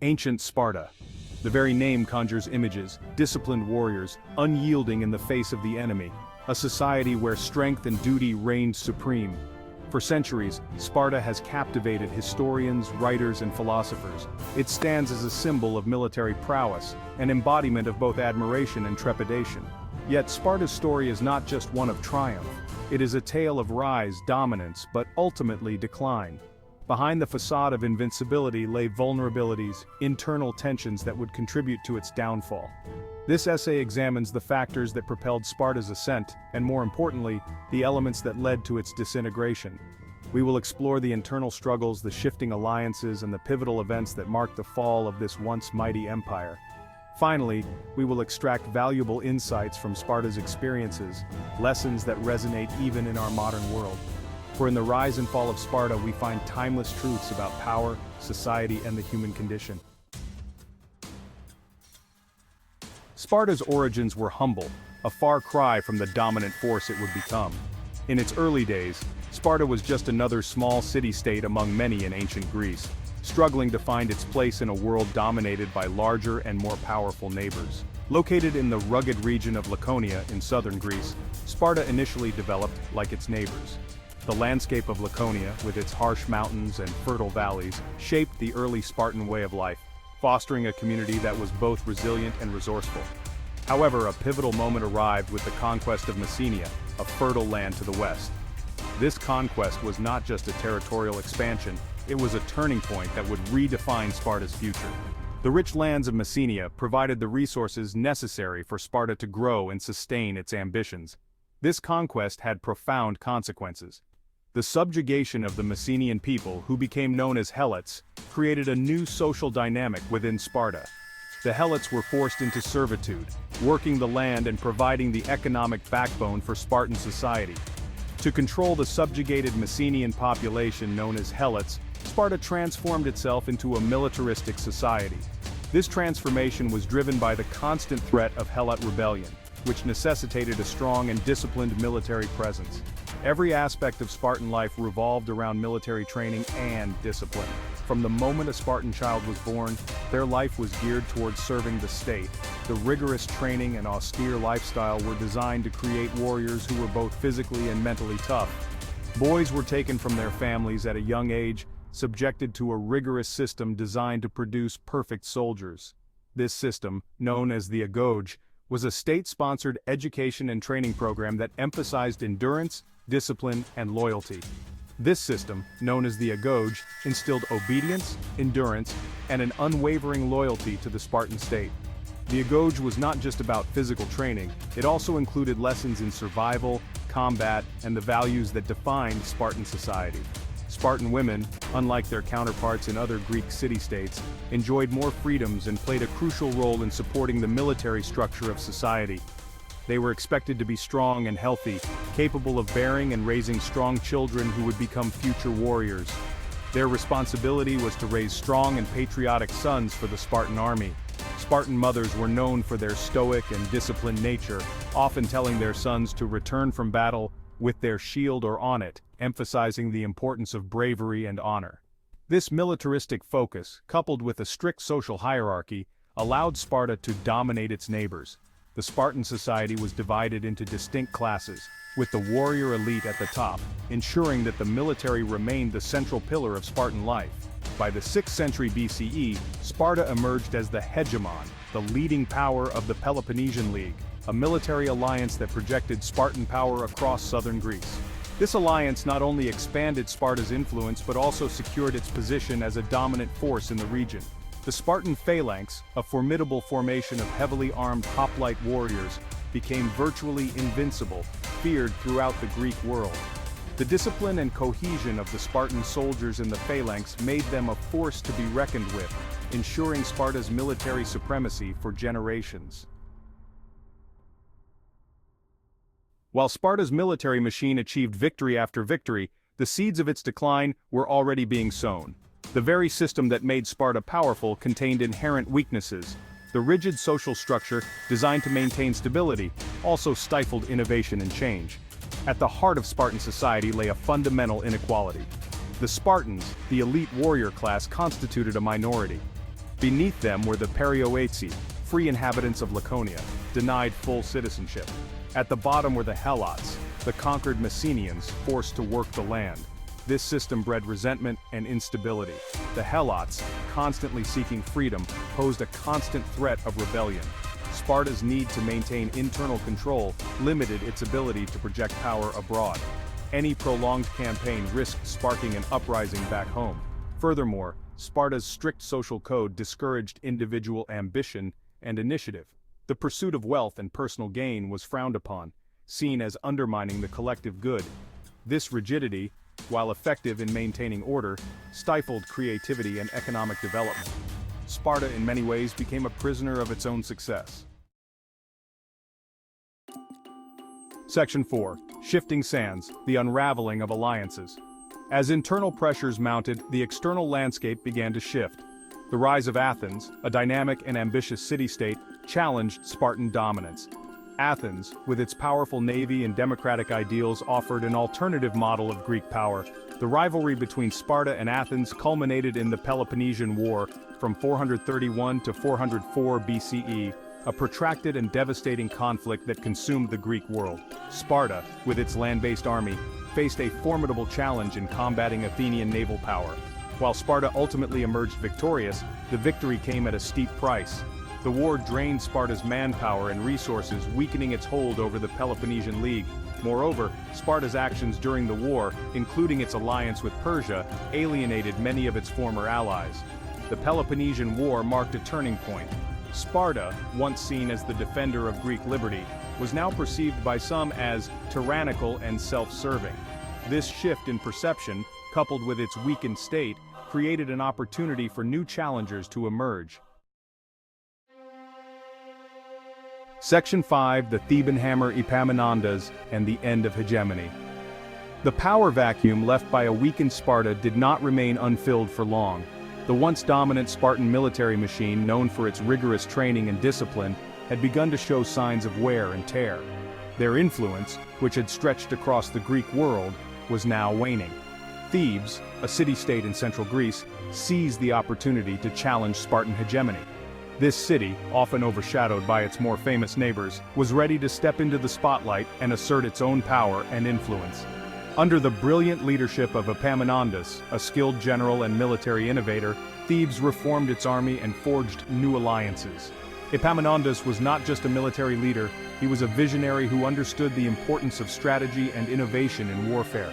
Ancient Sparta. The very name conjures images, disciplined warriors, unyielding in the face of the enemy, a society where strength and duty reigned supreme. For centuries, Sparta has captivated historians, writers, and philosophers. It stands as a symbol of military prowess, an embodiment of both admiration and trepidation. Yet Sparta's story is not just one of triumph. It is a tale of rise, dominance, but ultimately decline. Behind the facade of invincibility lay vulnerabilities, internal tensions that would contribute to its downfall. This essay examines the factors that propelled Sparta's ascent, and more importantly, the elements that led to its disintegration. We will explore the internal struggles, the shifting alliances, and the pivotal events that marked the fall of this once mighty empire. Finally, we will extract valuable insights from Sparta's experiences, lessons that resonate even in our modern world. For in the rise and fall of Sparta we find timeless truths about power, society, and the human condition. Sparta's origins were humble, a far cry from the dominant force it would become. In its early days, Sparta was just another small city-state among many in ancient Greece, struggling to find its place in a world dominated by larger and more powerful neighbors. Located in the rugged region of Laconia in southern Greece, Sparta initially developed like its neighbors. The landscape of Laconia, with its harsh mountains and fertile valleys, shaped the early Spartan way of life, fostering a community that was both resilient and resourceful. However, a pivotal moment arrived with the conquest of Messenia, a fertile land to the west. This conquest was not just a territorial expansion, it was a turning point that would redefine Sparta's future. The rich lands of Messenia provided the resources necessary for Sparta to grow and sustain its ambitions. This conquest had profound consequences. The subjugation of the Messenian people, who became known as Helots, created a new social dynamic within Sparta. The Helots were forced into servitude, working the land and providing the economic backbone for Spartan society. To control the subjugated Messenian population known as Helots, Sparta transformed itself into a militaristic society. This transformation was driven by the constant threat of Helot rebellion, which necessitated a strong and disciplined military presence. Every aspect of Spartan life revolved around military training and discipline. From the moment a Spartan child was born, their life was geared towards serving the state. The rigorous training and austere lifestyle were designed to create warriors who were both physically and mentally tough. Boys were taken from their families at a young age, subjected to a rigorous system designed to produce perfect soldiers. This system, known as the agoge, was a state-sponsored education and training program that emphasized endurance, discipline, and loyalty. This system, known as the agoge, instilled obedience, endurance, and an unwavering loyalty to the Spartan state. The agoge was not just about physical training, it also included lessons in survival, combat, and the values that defined Spartan society. Spartan women, unlike their counterparts in other Greek city-states, enjoyed more freedoms and played a crucial role in supporting the military structure of society. They were expected to be strong and healthy, capable of bearing and raising strong children who would become future warriors. Their responsibility was to raise strong and patriotic sons for the Spartan army. Spartan mothers were known for their stoic and disciplined nature, often telling their sons to return from battle with their shield or on it, emphasizing the importance of bravery and honor. This militaristic focus, coupled with a strict social hierarchy, allowed Sparta to dominate its neighbors. The Spartan society was divided into distinct classes, with the warrior elite at the top, ensuring that the military remained the central pillar of Spartan life. By the 6th century BCE, Sparta emerged as the hegemon, the leading power of the Peloponnesian League, a military alliance that projected Spartan power across southern Greece. This alliance not only expanded Sparta's influence but also secured its position as a dominant force in the region. The Spartan phalanx, a formidable formation of heavily armed hoplite warriors, became virtually invincible, feared throughout the Greek world. The discipline and cohesion of the Spartan soldiers in the phalanx made them a force to be reckoned with, ensuring Sparta's military supremacy for generations. While Sparta's military machine achieved victory after victory, the seeds of its decline were already being sown. The very system that made Sparta powerful contained inherent weaknesses. The rigid social structure, designed to maintain stability, also stifled innovation and change. At the heart of Spartan society lay a fundamental inequality. The Spartans, the elite warrior class, constituted a minority. Beneath them were the Perioeci, free inhabitants of Laconia, denied full citizenship. At the bottom were the Helots, the conquered Messenians forced to work the land. This system bred resentment and instability. The Helots, constantly seeking freedom, posed a constant threat of rebellion. Sparta's need to maintain internal control limited its ability to project power abroad. Any prolonged campaign risked sparking an uprising back home. Furthermore, Sparta's strict social code discouraged individual ambition and initiative. The pursuit of wealth and personal gain was frowned upon, seen as undermining the collective good. This rigidity, while effective in maintaining order, stifled creativity and economic development. Sparta in many ways became a prisoner of its own success. Section 4. Shifting Sands, the Unraveling of Alliances. As internal pressures mounted, the external landscape began to shift. The rise of Athens, a dynamic and ambitious city-state, challenged Spartan dominance. Athens, with its powerful navy and democratic ideals, offered an alternative model of Greek power. The rivalry between Sparta and Athens culminated in the Peloponnesian War from 431 to 404 BCE, a protracted and devastating conflict that consumed the Greek world. Sparta, with its land-based army, faced a formidable challenge in combating Athenian naval power. While Sparta ultimately emerged victorious, the victory came at a steep price. The war drained Sparta's manpower and resources, weakening its hold over the Peloponnesian League. Moreover, Sparta's actions during the war, including its alliance with Persia, alienated many of its former allies. The Peloponnesian War marked a turning point. Sparta, once seen as the defender of Greek liberty, was now perceived by some as tyrannical and self-serving. This shift in perception, coupled with its weakened state, created an opportunity for new challengers to emerge. Section 5. The Theban Hammer Epaminondas and the End of Hegemony. The power vacuum left by a weakened Sparta did not remain unfilled for long. The once dominant Spartan military machine, known for its rigorous training and discipline, had begun to show signs of wear and tear. Their influence, which had stretched across the Greek world, was now waning. Thebes, a city-state in central Greece, seized the opportunity to challenge Spartan hegemony. This city, often overshadowed by its more famous neighbors, was ready to step into the spotlight and assert its own power and influence. Under the brilliant leadership of Epaminondas, a skilled general and military innovator, Thebes reformed its army and forged new alliances. Epaminondas was not just a military leader, he was a visionary who understood the importance of strategy and innovation in warfare.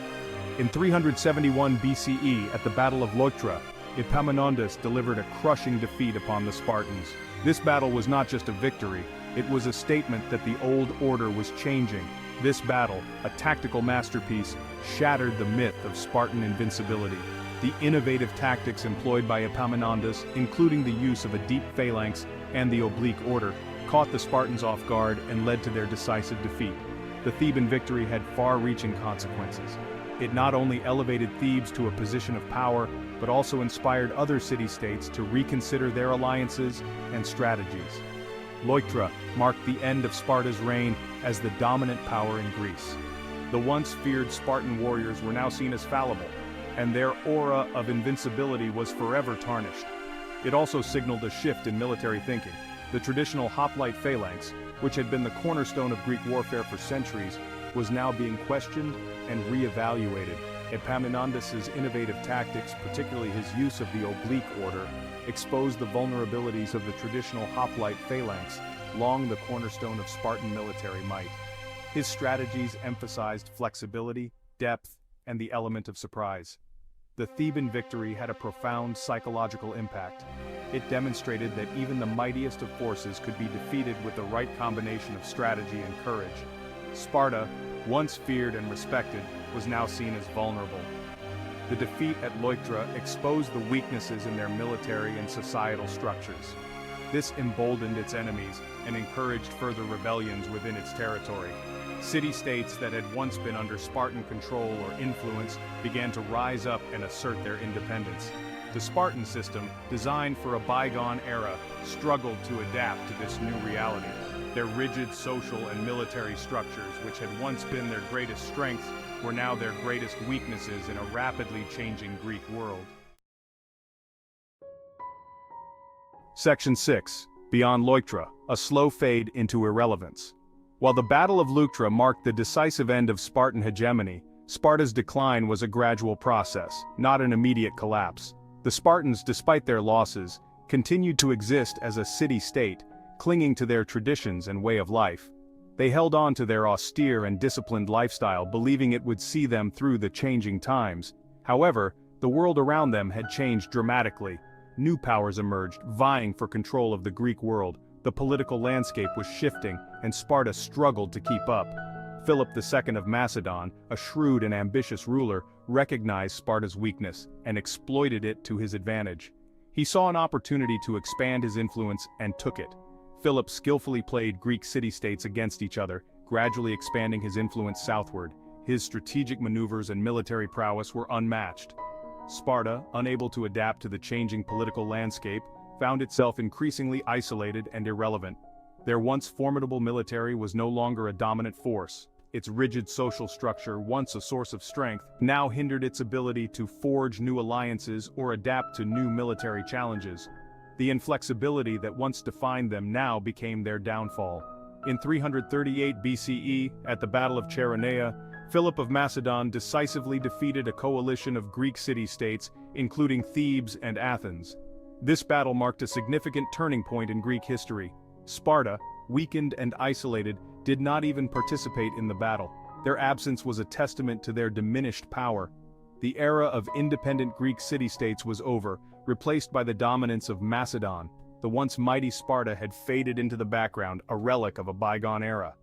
In 371 BCE, at the Battle of Leuctra, Epaminondas delivered a crushing defeat upon the Spartans. This battle was not just a victory, it was a statement that the old order was changing. This battle, a tactical masterpiece, shattered the myth of Spartan invincibility. The innovative tactics employed by Epaminondas, including the use of a deep phalanx and the oblique order, caught the Spartans off guard and led to their decisive defeat. The Theban victory had far-reaching consequences. It not only elevated Thebes to a position of power, but also inspired other city-states to reconsider their alliances and strategies. Leuctra marked the end of Sparta's reign as the dominant power in Greece. The once feared Spartan warriors were now seen as fallible, and their aura of invincibility was forever tarnished. It also signaled a shift in military thinking. The traditional hoplite phalanx, which had been the cornerstone of Greek warfare for centuries, was now being questioned and re-evaluated. Epaminondas' innovative tactics, particularly his use of the oblique order, exposed the vulnerabilities of the traditional hoplite phalanx, long the cornerstone of Spartan military might. His strategies emphasized flexibility, depth, and the element of surprise. The Theban victory had a profound psychological impact. It demonstrated that even the mightiest of forces could be defeated with the right combination of strategy and courage. Sparta, once feared and respected, was now seen as vulnerable. The defeat at Leuctra exposed the weaknesses in their military and societal structures. This emboldened its enemies and encouraged further rebellions within its territory. City-states that had once been under Spartan control or influence began to rise up and assert their independence. The Spartan system, designed for a bygone era, struggled to adapt to this new reality. Their rigid social and military structures, which had once been their greatest strengths, were now their greatest weaknesses in a rapidly changing Greek world. Section 6. Beyond Leuctra, a slow fade into irrelevance. While the Battle of Leuctra marked the decisive end of Spartan hegemony, Sparta's decline was a gradual process, not an immediate collapse. The Spartans, despite their losses, continued to exist as a city-state, clinging to their traditions and way of life. They held on to their austere and disciplined lifestyle, believing it would see them through the changing times. However, the world around them had changed dramatically. New powers emerged, vying for control of the Greek world. The political landscape was shifting, and Sparta struggled to keep up. Philip II of Macedon, a shrewd and ambitious ruler, recognized Sparta's weakness and exploited it to his advantage. He saw an opportunity to expand his influence and took it. Philip skillfully played Greek city-states against each other, gradually expanding his influence southward. His strategic maneuvers and military prowess were unmatched. Sparta, unable to adapt to the changing political landscape, found itself increasingly isolated and irrelevant. Their once formidable military was no longer a dominant force. Its rigid social structure, once a source of strength, now hindered its ability to forge new alliances or adapt to new military challenges. The inflexibility that once defined them now became their downfall. In 338 BCE, at the Battle of Chaeronea, Philip of Macedon decisively defeated a coalition of Greek city-states, including Thebes and Athens. This battle marked a significant turning point in Greek history. Sparta, weakened and isolated, did not even participate in the battle. Their absence was a testament to their diminished power. The era of independent Greek city-states was over, replaced by the dominance of Macedon. The once mighty Sparta had faded into the background, a relic of a bygone era.